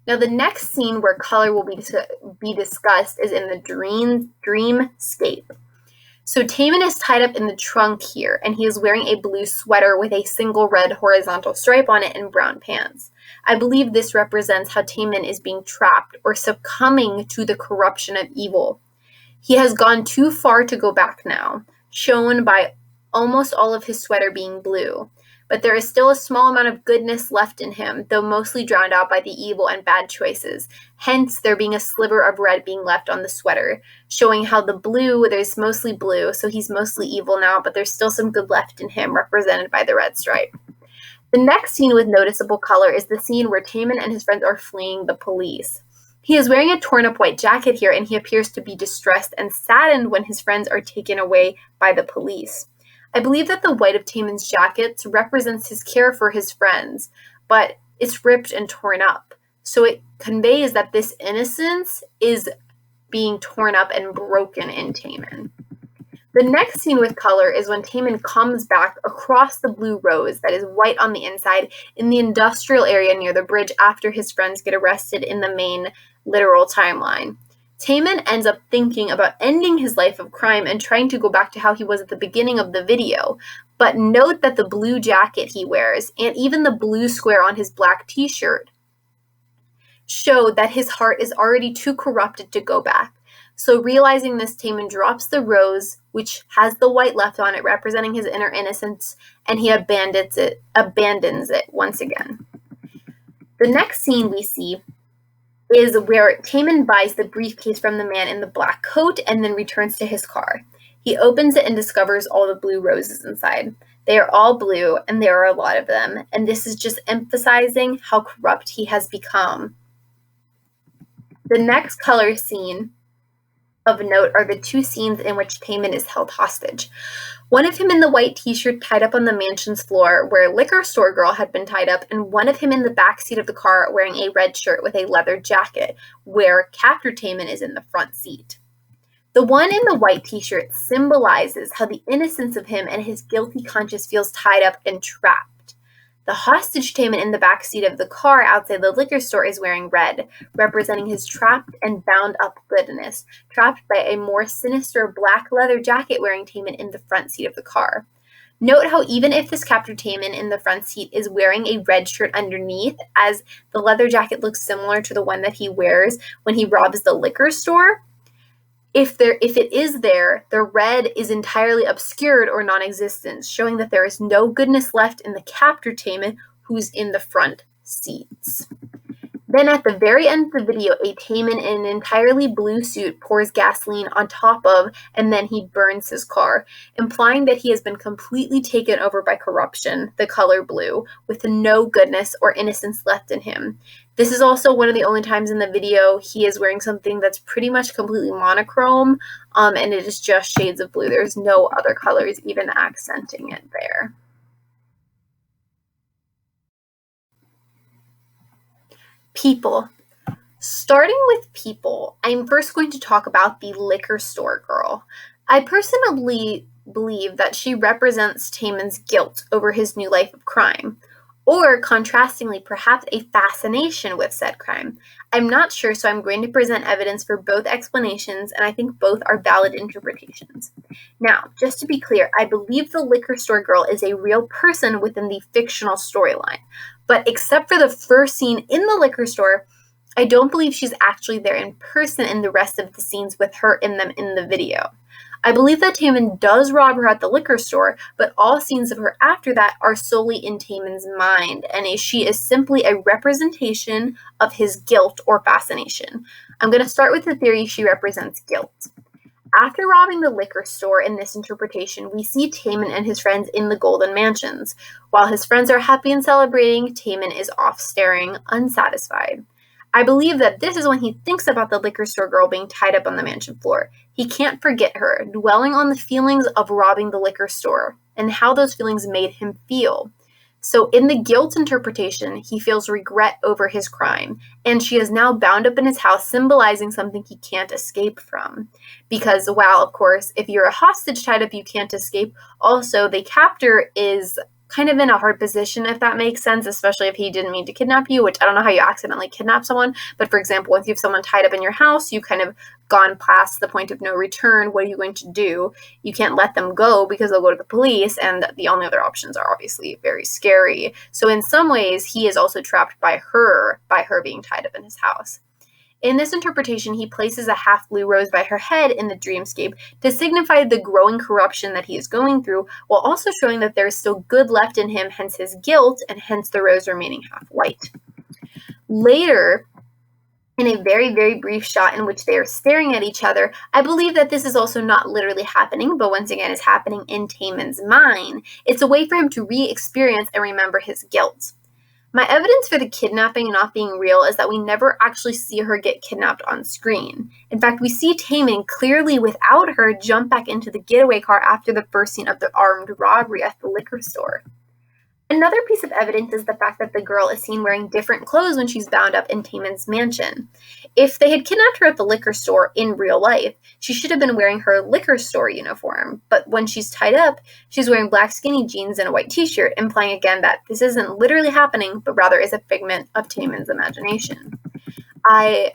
Now, the next scene where color will be discussed is in the dreamscape. So Taemin is tied up in the trunk here, and he is wearing a blue sweater with a single red horizontal stripe on it and brown pants. I believe this represents how Taemin is being trapped or succumbing to the corruption of evil. He has gone too far to go back now, shown by almost all of his sweater being blue. But there is still a small amount of goodness left in him, though mostly drowned out by the evil and bad choices. Hence, there being a sliver of red being left on the sweater, showing how the blue, there's mostly blue, so he's mostly evil now, but there's still some good left in him, represented by the red stripe. The next scene with noticeable color is the scene where Taemin and his friends are fleeing the police. He is wearing a torn-up white jacket here, and he appears to be distressed and saddened when his friends are taken away by the police. I believe that the white of Taemin's jacket represents his care for his friends, but it's ripped and torn up. So it conveys that this innocence is being torn up and broken in Taemin. The next scene with color is when Taemin comes back across the blue rose that is white on the inside in the industrial area near the bridge after his friends get arrested in the main literal timeline. Taemin ends up thinking about ending his life of crime and trying to go back to how he was at the beginning of the video. But note that the blue jacket he wears, and even the blue square on his black t-shirt, show that his heart is already too corrupted to go back. So realizing this, Taemin drops the rose, which has the white left on it, representing his inner innocence, and he abandons it once again. The next scene we see is where Taemin buys the briefcase from the man in the black coat and then returns to his car. He opens it and discovers all the blue roses inside. They are all blue, and there are a lot of them, and this is just emphasizing how corrupt he has become. The next color scene of note are the two scenes in which Taemin is held hostage. One of him in the white t-shirt tied up on the mansion's floor where liquor store girl had been tied up, and one of him in the back seat of the car wearing a red shirt with a leather jacket where Captor Taemin is in the front seat. The one in the white t-shirt symbolizes how the innocence of him and his guilty conscience feels tied up and trapped. The hostage Taemin in the back seat of the car outside the liquor store is wearing red, representing his trapped and bound up goodness, trapped by a more sinister black leather jacket wearing Taemin in the front seat of the car. Note how even if this captured Taemin in the front seat is wearing a red shirt underneath, as the leather jacket looks similar to the one that he wears when he robs the liquor store, if it is there, the red is entirely obscured or non-existent, showing that there is no goodness left in the captured Taemin who's in the front seats. Then at the very end of the video, a Taemin in an entirely blue suit pours gasoline on top of, and then he burns his car, implying that he has been completely taken over by corruption, the color blue, with no goodness or innocence left in him. This is also one of the only times in the video he is wearing something that's pretty much completely monochrome, and it is just shades of blue. There's no other colors even accenting it there. People. Starting with people, I'm first going to talk about the liquor store girl. I personally believe that she represents Taemin's guilt over his new life of crime, or contrastingly, perhaps a fascination with said crime. I'm not sure, so I'm going to present evidence for both explanations, and I think both are valid interpretations. Now, just to be clear, I believe the liquor store girl is a real person within the fictional storyline, but except for the first scene in the liquor store, I don't believe she's actually there in person in the rest of the scenes with her in them in the video. I believe that Taemin does rob her at the liquor store, but all scenes of her after that are solely in Taemin's mind, and she is simply a representation of his guilt or fascination. I'm going to start with the theory she represents guilt. After robbing the liquor store in this interpretation, we see Taemin and his friends in the Golden Mansions. While his friends are happy and celebrating, Taemin is off staring, unsatisfied. I believe that this is when he thinks about the liquor store girl being tied up on the mansion floor. He can't forget her, dwelling on the feelings of robbing the liquor store and how those feelings made him feel. So in the guilt interpretation, he feels regret over his crime, and she is now bound up in his house, symbolizing something he can't escape from. Because while, of course, if you're a hostage tied up, you can't escape, also the captor is kind of in a hard position, if that makes sense, especially if he didn't mean to kidnap you, which I don't know how you accidentally kidnap someone, but for example, if you have someone tied up in your house, you kind of gone past the point of no return, what are you going to do? You can't let them go because they'll go to the police, and the only other options are obviously very scary. So in some ways, he is also trapped by her being tied up in his house. In this interpretation, he places a half blue rose by her head in the dreamscape to signify the growing corruption that he is going through, while also showing that there is still good left in him, hence his guilt, and hence the rose remaining half white. Later, in a very, very brief shot in which they are staring at each other, I believe that this is also not literally happening, but once again is happening in Taemin's mind. It's a way for him to re-experience and remember his guilt. My evidence for the kidnapping not being real is that we never actually see her get kidnapped on screen. In fact, we see Taemin clearly without her jump back into the getaway car after the first scene of the armed robbery at the liquor store. Another piece of evidence is the fact that the girl is seen wearing different clothes when she's bound up in Taemin's mansion. If they had kidnapped her at the liquor store in real life, she should have been wearing her liquor store uniform, but when she's tied up, she's wearing black skinny jeans and a white t-shirt, implying again that this isn't literally happening, but rather is a figment of Taemin's imagination. The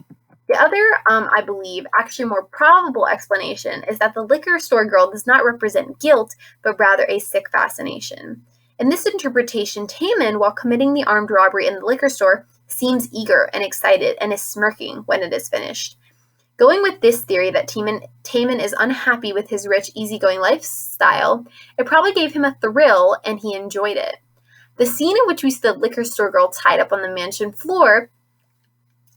other, I believe, actually more probable explanation is that the liquor store girl does not represent guilt, but rather a sick fascination. In this interpretation, Taemin, while committing the armed robbery in the liquor store, seems eager and excited and is smirking when it is finished. Going with this theory that Taemin is unhappy with his rich, easygoing lifestyle, it probably gave him a thrill and he enjoyed it. The scene in which we see the liquor store girl tied up on the mansion floor,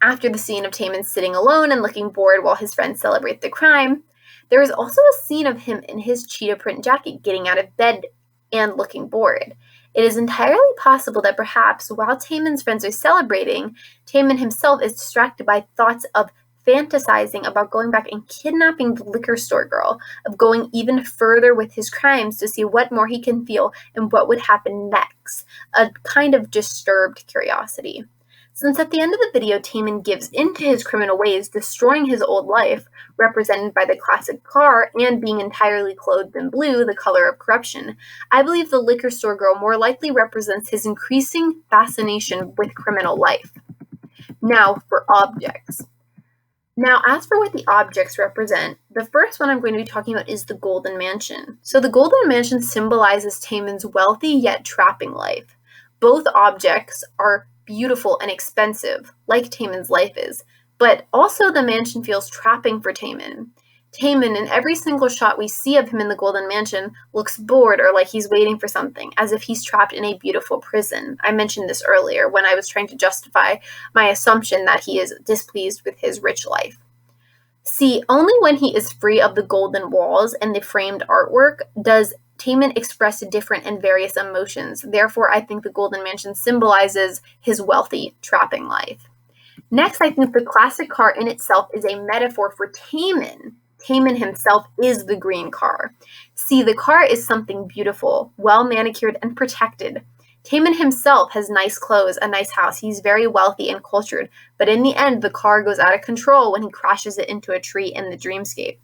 after the scene of Taemin sitting alone and looking bored while his friends celebrate the crime, there is also a scene of him in his cheetah print jacket getting out of bed and looking bored. It is entirely possible that perhaps while Taemin's friends are celebrating, Taemin himself is distracted by thoughts of fantasizing about going back and kidnapping the liquor store girl, of going even further with his crimes to see what more he can feel and what would happen next, a kind of disturbed curiosity. Since at the end of the video, Taemin gives in to his criminal ways, destroying his old life, represented by the classic car, and being entirely clothed in blue, the color of corruption, I believe the liquor store girl more likely represents his increasing fascination with criminal life. Now for objects. Now, as for what the objects represent, the first one I'm going to be talking about is the Golden Mansion. So the Golden Mansion symbolizes Taemin's wealthy yet trapping life. Both objects are beautiful and expensive, like Taemin's life is, but also the mansion feels trapping for Taemin. Taemin, in every single shot we see of him in the Golden Mansion, looks bored or like he's waiting for something, as if he's trapped in a beautiful prison. I mentioned this earlier when I was trying to justify my assumption that he is displeased with his rich life. See, only when he is free of the golden walls and the framed artwork does Taemin express different and various emotions. Therefore, I think the Golden Mansion symbolizes his wealthy, trapping life. Next, I think the classic car in itself is a metaphor for Taemin. Taemin himself is the green car. See, the car is something beautiful, well manicured and protected. Taemin himself has nice clothes, a nice house. He's very wealthy and cultured, but in the end, the car goes out of control when he crashes it into a tree in the dreamscape.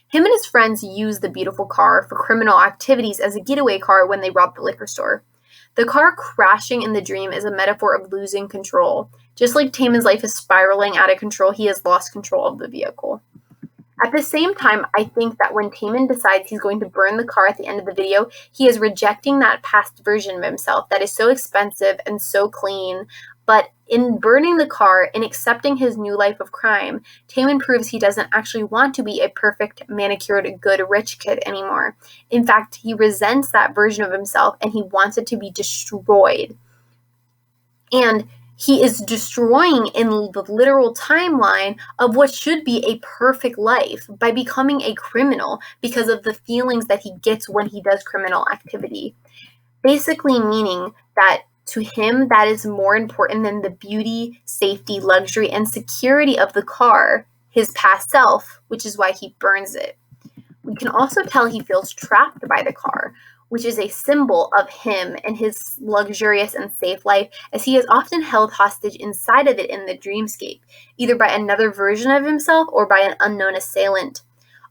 Him and his friends use the beautiful car for criminal activities as a getaway car when they rob the liquor store. The car crashing in the dream is a metaphor of losing control. Just like Taemin's life is spiraling out of control, he has lost control of the vehicle. At the same time, I think that when Taemin decides he's going to burn the car at the end of the video, he is rejecting that past version of himself that is so expensive and so clean. But in burning the car, in accepting his new life of crime, Taemin proves he doesn't actually want to be a perfect, manicured, good, rich kid anymore. In fact, he resents that version of himself and he wants it to be destroyed. And he is destroying in the literal timeline of what should be a perfect life by becoming a criminal because of the feelings that he gets when he does criminal activity. Basically meaning that to him, that is more important than the beauty, safety, luxury, and security of the car, his past self, which is why he burns it. We can also tell he feels trapped by the car, which is a symbol of him and his luxurious and safe life, as he is often held hostage inside of it in the dreamscape, either by another version of himself or by an unknown assailant.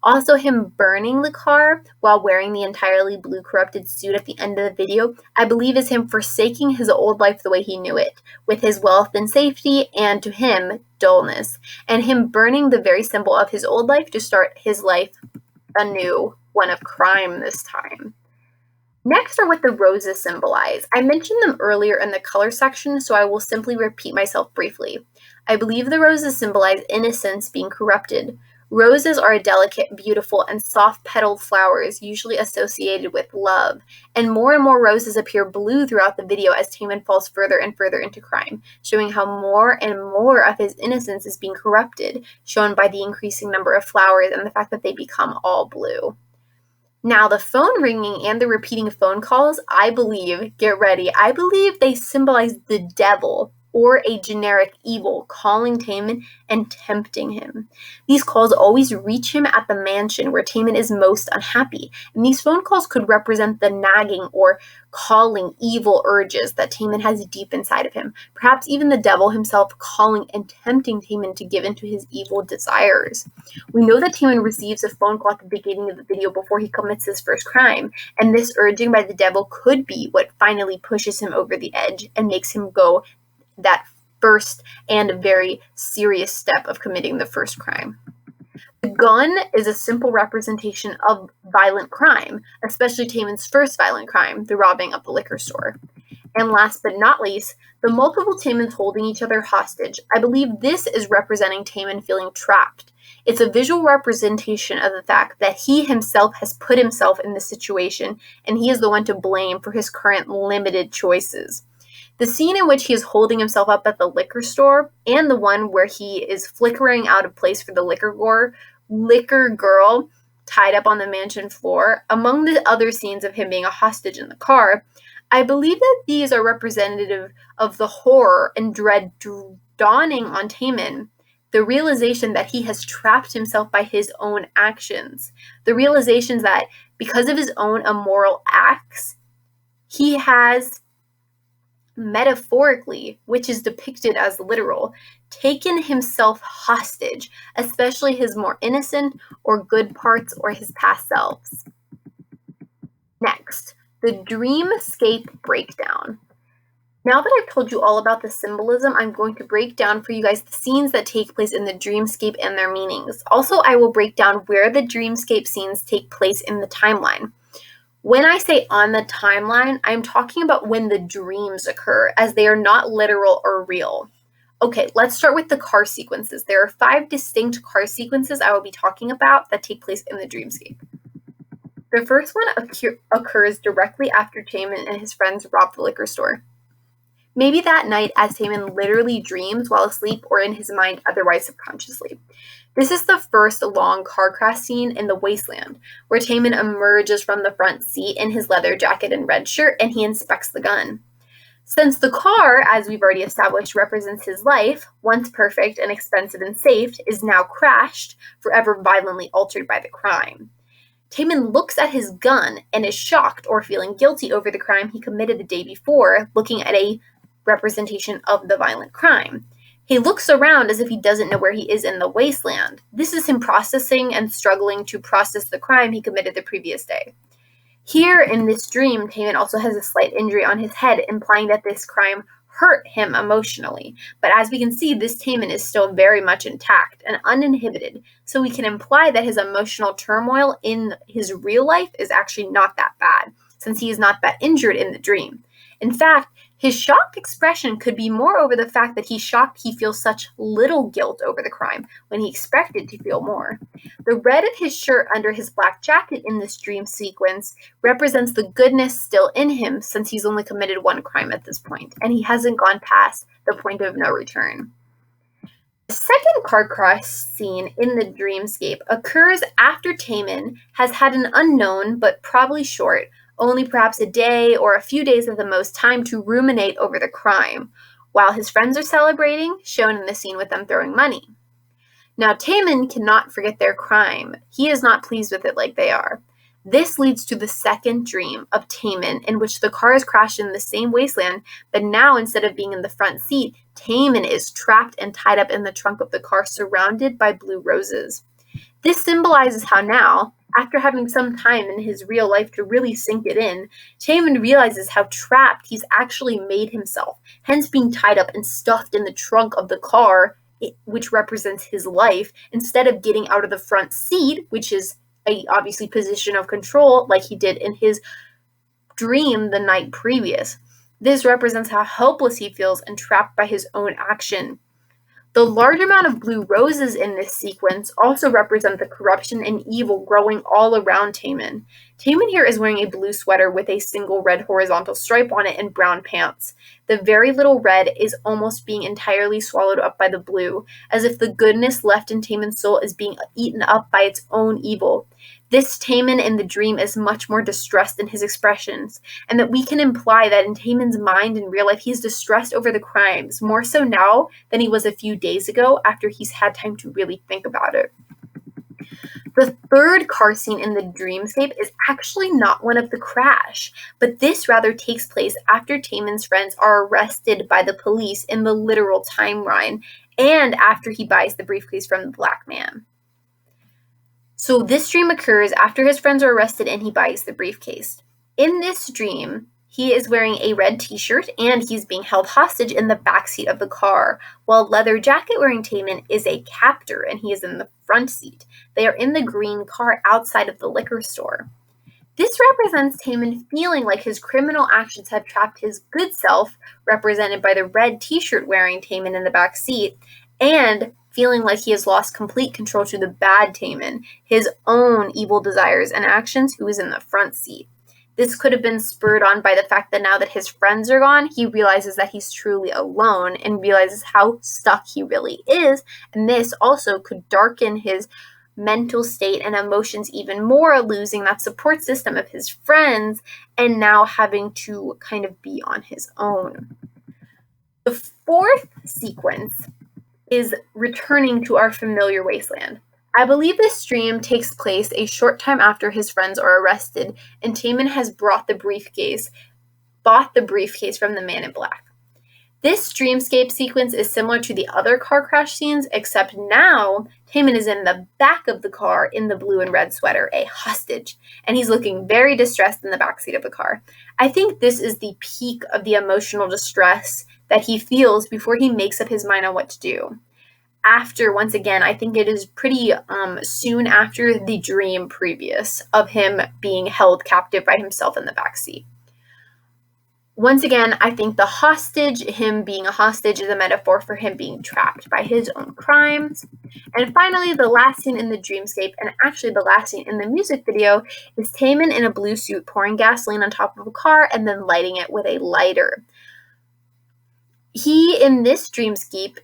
Also, him burning the car while wearing the entirely blue corrupted suit at the end of the video, I believe is him forsaking his old life the way he knew it, with his wealth and safety, and to him, dullness, and him burning the very symbol of his old life to start his life anew, one of crime this time. Next are what the roses symbolize. I mentioned them earlier in the color section, so I will simply repeat myself briefly. I believe the roses symbolize innocence being corrupted. Roses are a delicate, beautiful, and soft-petaled flowers usually associated with love, and more roses appear blue throughout the video as Taemin falls further and further into crime, showing how more and more of his innocence is being corrupted, shown by the increasing number of flowers and the fact that they become all blue. Now, the phone ringing and the repeating phone calls, I believe, get ready, I believe they symbolize the devil or a generic evil calling Taemin and tempting him. These calls always reach him at the mansion where Taemin is most unhappy, and these phone calls could represent the nagging or calling evil urges that Taemin has deep inside of him, perhaps even the devil himself calling and tempting Taemin to give into his evil desires. We know that Taemin receives a phone call at the beginning of the video before he commits his first crime, and this urging by the devil could be what finally pushes him over the edge and makes him go that first and very serious step of committing the first crime. The gun is a simple representation of violent crime, especially Taemin's first violent crime, the robbing of the liquor store. And last but not least, the multiple Taemins holding each other hostage. I believe this is representing Taemin feeling trapped. It's a visual representation of the fact that he himself has put himself in this situation, and he is the one to blame for his current limited choices. The scene in which he is holding himself up at the liquor store and the one where he is flickering out of place for the liquor girl tied up on the mansion floor, among the other scenes of him being a hostage in the car, I believe that these are representative of the horror and dread dawning on Taemin, the realization that he has trapped himself by his own actions, the realization that because of his own immoral acts, he has metaphorically, which is depicted as literal, taken himself hostage, especially his more innocent or good parts or his past selves. Next, the dreamscape breakdown. Now that I've told you all about the symbolism, I'm going to break down for you guys the scenes that take place in the dreamscape and their meanings. Also, I will break down where the dreamscape scenes take place in the timeline. When I say on the timeline, I'm talking about when the dreams occur, as they are not literal or real. Okay, let's start with the car sequences. There are 5 distinct car sequences I will be talking about that take place in the dreamscape. The first one occurs directly after Taemin and his friends rob the liquor store. Maybe that night as Taemin literally dreams while asleep or in his mind otherwise subconsciously. This is the first long car crash scene in the wasteland, where Taemin emerges from the front seat in his leather jacket and red shirt and he inspects the gun. Since the car, as we've already established, represents his life, once perfect and expensive and safe, is now crashed, forever violently altered by the crime. Taemin looks at his gun and is shocked or feeling guilty over the crime he committed the day before, looking at a representation of the violent crime. He looks around as if he doesn't know where he is in the wasteland. This is him processing and struggling to process the crime he committed the previous day. Here in this dream, Taemin also has a slight injury on his head, implying that this crime hurt him emotionally. But as we can see, this Taemin is still very much intact and uninhibited, so we can imply that his emotional turmoil in his real life is actually not that bad, since he is not that injured in the dream. In fact, his shocked expression could be more over the fact that he's shocked he feels such little guilt over the crime when he expected to feel more. The red of his shirt under his black jacket in this dream sequence represents the goodness still in him, since he's only committed one crime at this point, and he hasn't gone past the point of no return. The second car crash scene in the dreamscape occurs after Taemin has had an unknown, but probably short, only perhaps a day or a few days at the most, time to ruminate over the crime, while his friends are celebrating, shown in the scene with them throwing money. Now, Taemin cannot forget their crime. He is not pleased with it like they are. This leads to the second dream of Taemin, in which the car is crashed in the same wasteland, but now instead of being in the front seat, Taemin is trapped and tied up in the trunk of the car, surrounded by blue roses. This symbolizes how now, after having some time in his real life to really sink it in, Taemin realizes how trapped he's actually made himself, hence being tied up and stuffed in the trunk of the car, which represents his life, instead of getting out of the front seat, which is a obviously position of control like he did in his dream the night previous. This represents how helpless he feels and trapped by his own action. The large amount of blue roses in this sequence also represent the corruption and evil growing all around Taemin. Taemin here is wearing a blue sweater with a single red horizontal stripe on it and brown pants. The very little red is almost being entirely swallowed up by the blue, as if the goodness left in Taemin's soul is being eaten up by its own evil. This Taemin in the dream is much more distressed in his expressions, and that we can imply that in Taemin's mind in real life he is distressed over the crimes, more so now than he was a few days ago after he's had time to really think about it. The third car scene in the dreamscape is actually not one of the crash, but this rather takes place after Taemin's friends are arrested by the police in the literal timeline, and after he buys the briefcase from the black man. So this dream occurs after his friends are arrested and he buys the briefcase. In this dream, he is wearing a red t-shirt and he's being held hostage in the backseat of the car, while leather jacket wearing Taemin is a captor and he is in the front seat. They are in the green car outside of the liquor store. This represents Taemin feeling like his criminal actions have trapped his good self, represented by the red t-shirt wearing Taemin in the back seat, and feeling like he has lost complete control to the bad Taemin, his own evil desires and actions, who is in the front seat. This could have been spurred on by the fact that now that his friends are gone, he realizes that he's truly alone and realizes how stuck he really is, and this also could darken his mental state and emotions even more, losing that support system of his friends and now having to kind of be on his own. The fourth sequence is returning to our familiar wasteland. I believe this dream takes place a short time after his friends are arrested and Taemin has bought the briefcase from the man in black. This dreamscape sequence is similar to the other car crash scenes, except now Taemin is in the back of the car in the blue and red sweater, a hostage, and he's looking very distressed in the backseat of the car. I think this is the peak of the emotional distress that he feels before he makes up his mind on what to do. After, once again, I think it is pretty soon after the dream previous of him being held captive by himself in the backseat. Once again, I think the hostage, him being a hostage, is a metaphor for him being trapped by his own crimes. And finally, the last scene in the dreamscape, and actually the last scene in the music video, is Taemin in a blue suit pouring gasoline on top of a car and then lighting it with a lighter. He, in this dreamscape,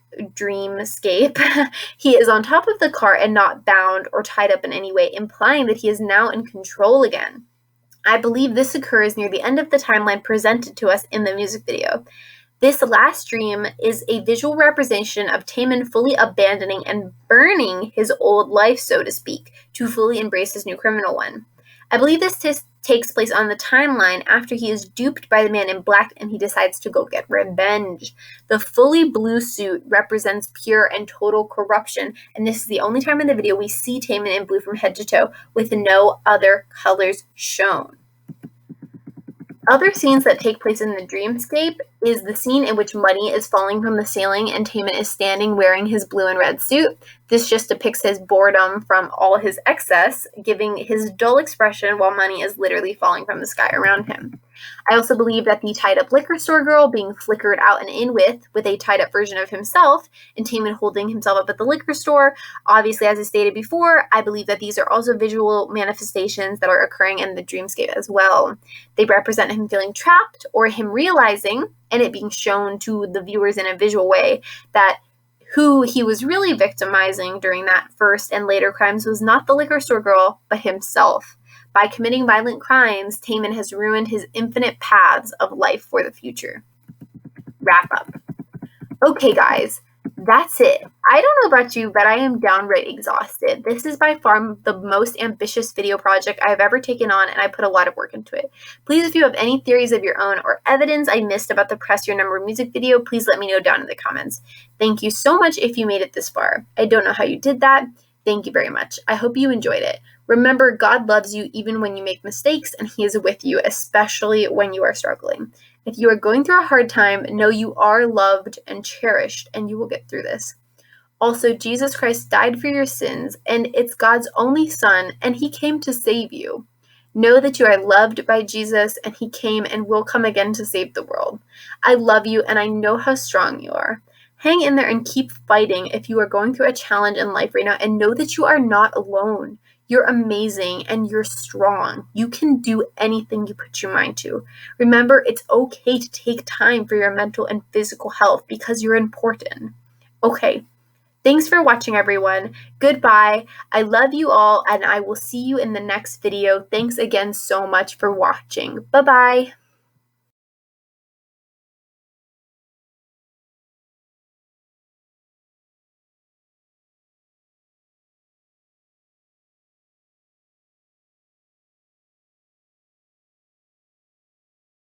he is on top of the car and not bound or tied up in any way, implying that he is now in control again. I believe this occurs near the end of the timeline presented to us in the music video. This last dream is a visual representation of Taemin fully abandoning and burning his old life, so to speak, to fully embrace his new criminal one. I believe this takes place on the timeline after he is duped by the man in black and he decides to go get revenge. The fully blue suit represents pure and total corruption, and this is the only time in the video we see Taemin in blue from head to toe with no other colors shown. Other scenes that take place in the dreamscape is the scene in which money is falling from the ceiling and Taemin is standing wearing his blue and red suit. This just depicts his boredom from all his excess, giving his dull expression while money is literally falling from the sky around him. I also believe that the tied-up liquor store girl being flickered out and in with a tied-up version of himself, and Taemin holding himself up at the liquor store. Obviously, as I stated before, I believe that these are also visual manifestations that are occurring in the dreamscape as well. They represent him feeling trapped or him realizing, and it being shown to the viewers in a visual way, that who he was really victimizing during that first and later crimes was not the liquor store girl, but himself. By committing violent crimes, Taemin has ruined his infinite paths of life for the future. Wrap up. Okay, guys, that's it. I don't know about you, but I am downright exhausted. This is by far the most ambitious video project I have ever taken on, and I put a lot of work into it. Please, if you have any theories of your own or evidence I missed about the Press Your Number music video, please let me know down in the comments. Thank you so much if you made it this far. I don't know how you did that. Thank you very much. I hope you enjoyed it. Remember, God loves you even when you make mistakes, and He is with you, especially when you are struggling. If you are going through a hard time, know you are loved and cherished, and you will get through this. Also, Jesus Christ died for your sins, and it's God's only Son, and He came to save you. Know that you are loved by Jesus, and He came and will come again to save the world. I love you, and I know how strong you are. Hang in there and keep fighting if you are going through a challenge in life right now, and know that you are not alone. You're amazing and you're strong. You can do anything you put your mind to. Remember, it's okay to take time for your mental and physical health because you're important. Okay, thanks for watching, everyone. Goodbye. I love you all, and I will see you in the next video. Thanks again so much for watching. Bye-bye.